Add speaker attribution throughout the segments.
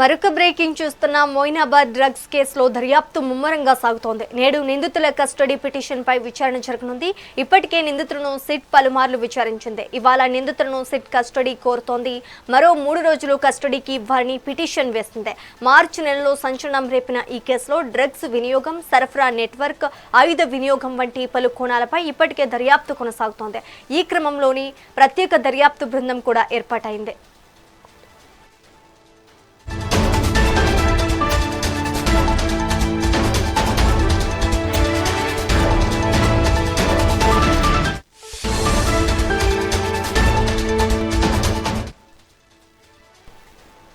Speaker 1: మరొక బ్రేకింగ్ చూస్తున్న మొయినాబాద్ డ్రగ్స్ కేసులో దర్యాప్తు ముమ్మరంగా సాగుతోంది. నేడు నిందితుల కస్టడీ పిటిషన్పై విచారణ జరగనుంది. ఇప్పటికే నిందితులను సిట్ పలుమార్లు విచారించింది. ఇవాళ నిందితులను సిట్ కస్టడీ కోరుతోంది. మరో 3 రోజులు కస్టడీకి ఇవ్వాలని పిటిషన్ వేసింది. మార్చి నెలలో సంచలనం రేపిన ఈ కేసులో డ్రగ్స్ వినియోగం, సరఫరా నెట్వర్క్, ఆయుధ వినియోగం వంటి పలు కోణాలపై ఇప్పటికే దర్యాప్తు కొనసాగుతోంది. ఈ క్రమంలోని ప్రత్యేక దర్యాప్తు బృందం కూడా ఏర్పాటైంది.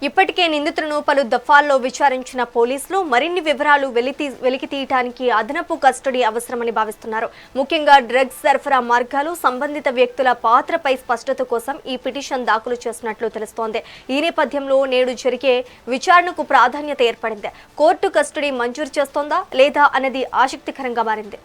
Speaker 1: ఇప్పటికే నిందితులను పలు దఫాల్లో విచారించిన పోలీసులు మరిన్ని వివరాలు వెలికి తీయడానికి అదనపు కస్టడీ అవసరమని భావిస్తున్నారు. ముఖ్యంగా డ్రగ్స్ సరఫరా మార్గాలు, సంబంధిత వ్యక్తుల పాత్రపై స్పష్టత కోసం ఈ పిటిషన్ దాఖలు చేసినట్లు తెలుస్తోంది. ఈ నేపథ్యంలో నేడు జరిగే విచారణకు ప్రాధాన్యత ఏర్పడింది. కోర్టు కస్టడీ మంజూరు చేస్తోందా లేదా అన్నది ఆసక్తికరంగా మారింది.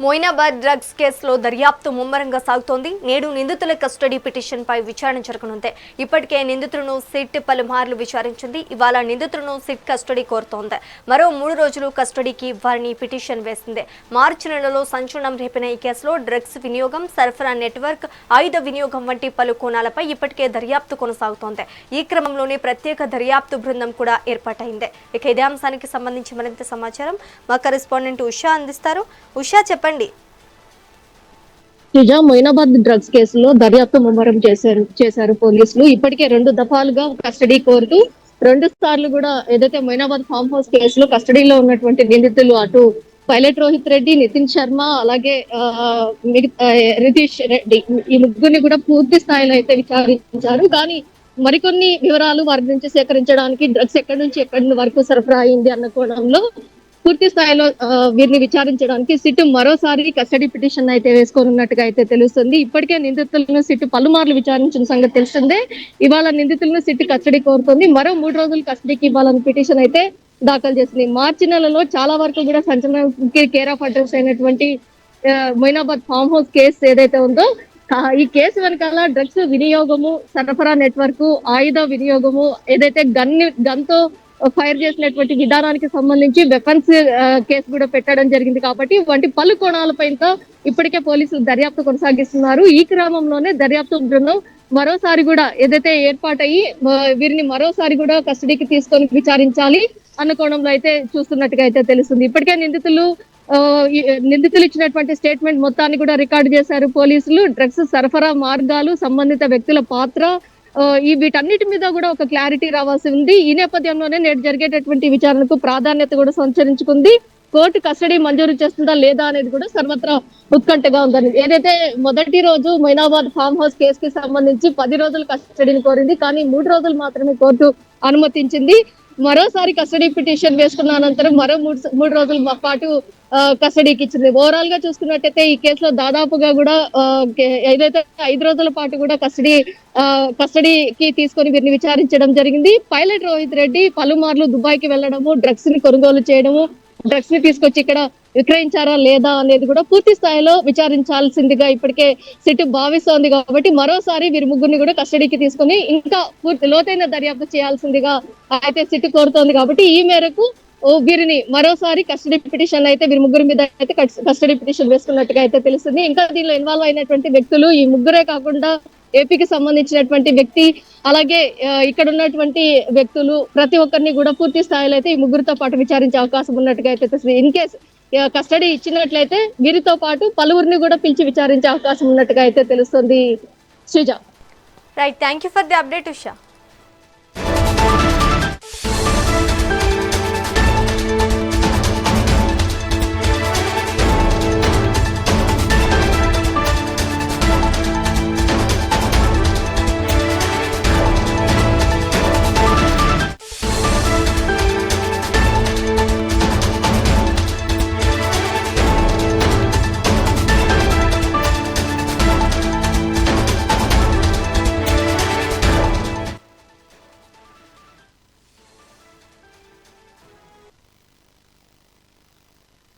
Speaker 1: మొయినాబాద్ డ్రగ్స్ కేసులో దర్యాప్తు ముమ్మరంగా సాగుతోంది. నేడు నిందితుల కస్టడీ పిటిషన్పై విచారణ జరగనుంది. ఇప్పటికే నిందితులను సిట్ పలుమార్లు విచారించింది. ఇవాళ నిందితులను సిట్ కస్టడీ కోరుతోంది. మరో 3 రోజులు కస్టడీకి ఇవ్వాలని పిటిషన్ వేసింది. మార్చి నెలలో సంచలనం రేపిన ఈ కేసులో డ్రగ్స్ వినియోగం, సరఫరా నెట్వర్క్, ఆయుధ వినియోగం వంటి పలు కోణాలపై ఇప్పటికే దర్యాప్తు కొనసాగుతోంది. ఈ క్రమంలోనే ప్రత్యేక దర్యాప్తు బృందం కూడా ఏర్పాటైంది. ఇక ఇదే అంశానికి సంబంధించి మరింత సమాచారం మా కరెస్పాండెంట్ ఉషా అందిస్తారు. ఉషా, చెప్పండి.
Speaker 2: మొయినాబాద్ డ్రగ్స్ కేసులో దర్యాప్తు ముమ్మరం చేశారు పోలీసులు. ఇప్పటికే 2 దఫాలుగా కస్టడీ కోరుతూ 2 సార్లు కూడా ఏదైతే మొయినాబాద్ ఫామ్ హౌస్ కేసులో కస్టడీలో ఉన్నటువంటి నిందితులు అటు పైలట్ రోహిత్ రెడ్డి, నితిన్ శర్మ, అలాగే రితీష్ రెడ్డి, ఈ ముగ్గురిని కూడా పూర్తి స్థాయిలో అయితే విచారించారు. కానీ మరికొన్ని వివరాలు వారి నుంచి సేకరించడానికి డ్రగ్స్ ఎక్కడి నుంచి ఎక్కడి వరకు సరఫరా అయింది అన్న కోణంలో పూర్తి స్థాయిలో వీరిని విచారించడానికి సిట్ మరోసారి కస్టడీ పిటిషన్ అయితే వేసుకోనున్నట్టుగా అయితే తెలుస్తుంది. ఇప్పటికే నిందితులను సిట్ పలుమార్లు విచారించిన సంగతి తెలిసిందే. ఇవాళ నిందితులను సిట్ కస్టడీ కోరుతుంది. మరో 3 రోజులు కస్టడీకి ఇవ్వాలని పిటిషన్ అయితే దాఖలు చేసింది. మార్చి నెలలో చాలా వరకు కూడా సంచలనానికి కేర్ ఆఫ్ అడ్రస్ అయినటువంటి మొయినాబాద్ ఫామ్ హౌస్ కేసు ఏదైతే ఉందో, ఈ కేసు వెనకాల డ్రగ్స్ వినియోగము, సరఫరా నెట్వర్క్, ఆయుధ వినియోగము, ఏదైతే గన్ తో ఫైర్ చేసినటువంటి విధానానికి సంబంధించి వెపన్స్ కేసు కూడా పెట్టడం జరిగింది. కాబట్టి వంటి పలు కోణాలపై ఇప్పటికే పోలీసులు దర్యాప్తు కొనసాగిస్తున్నారు. ఈ క్రమంలోనే దర్యాప్తు బృందం మరోసారి కూడా ఏదైతే ఏర్పాటయ్యి వీరిని మరోసారి కూడా కస్టడీకి తీసుకొని విచారించాలి అన్న కోణంలో అయితే చూస్తున్నట్టుగా అయితే తెలుస్తుంది. ఇప్పటికే నిందితులు ఇచ్చినటువంటి స్టేట్మెంట్ మొత్తాన్ని కూడా రికార్డు చేశారు పోలీసులు. డ్రగ్స్ సరఫరా మార్గాలు, సంబంధిత వ్యక్తుల పాత్ర, వీటన్నిటి మీద కూడా ఒక క్లారిటీ రావాల్సి ఉంది. ఈ నేపథ్యంలోనే నేడు జరిగేటటువంటి విచారణకు ప్రాధాన్యత కూడా సంచరించుకుంది. కోర్టు కస్టడీ మంజూరు చేస్తుందా లేదా అనేది కూడా సర్వత్రా ఉత్కంఠగా ఉందని. ఏదైతే మొదటి రోజు మొయినాబాద్ ఫామ్ హౌస్ కేసుకి సంబంధించి 10 రోజులు కస్టడీని కోరింది. కానీ 3 రోజులు మాత్రమే కోర్టు అనుమతించింది. మరోసారి కస్టడీ పిటిషన్ వేసుకున్న అనంతరం మరో 3 రోజుల పాటు కస్టడీకి ఇచ్చింది. ఓవరాల్ గా చూసుకున్నట్టయితే ఈ కేసులో దాదాపుగా కూడా ఏదైతే 5 రోజుల పాటు కూడా కస్టడీకి తీసుకొని వీరిని విచారించడం జరిగింది. పైలట్ రోహిత్ రెడ్డి పలుమార్లు దుబాయ్ కి వెళ్లడము, డ్రగ్స్ ని కొనుగోలు చేయడము, డ్రగ్స్ ని తీసుకొచ్చి ఇక్కడ విక్రయించారా లేదా అనేది కూడా పూర్తి స్థాయిలో విచారించాల్సిందిగా ఇప్పటికే సిట్ భావిస్తోంది. కాబట్టి మరోసారి వీరి ముగ్గురిని కూడా కస్టడీకి తీసుకొని ఇంకా పూర్తి లోతైన దర్యాప్తు చేయాల్సిందిగా అయితే సిట్ కోరుతోంది. కాబట్టి ఈ మేరకు వీరిని మరోసారి కస్టడీ పిటిషన్ అయితే వీరి ముగ్గురి మీద అయితే కస్టడీ పిటిషన్ వేసుకున్నట్టుగా అయితే తెలుస్తుంది. ఇంకా దీనిలో ఇన్వాల్వ్ అయినటువంటి వ్యక్తులు ఈ ముగ్గురే కాకుండా ఏపీకి సంబంధించినటువంటి వ్యక్తి, అలాగే ఇక్కడ ఉన్నటువంటి వ్యక్తులు ప్రతి ఒక్కరిని కూడా పూర్తి స్థాయిలో అయితే ఈ ముగ్గురితో పాటు విచారించే అవకాశం ఉన్నట్టుగా అయితే తెలుస్తుంది. ఇన్ కేస్ కస్టడీ ఇచ్చినట్లయితే వీరితో పాటు పలువురిని కూడా పిలిచి విచారించే అవకాశం ఉన్నట్టుగా అయితే తెలుస్తుంది. Sreeja,
Speaker 1: right, thank you for the update Usha.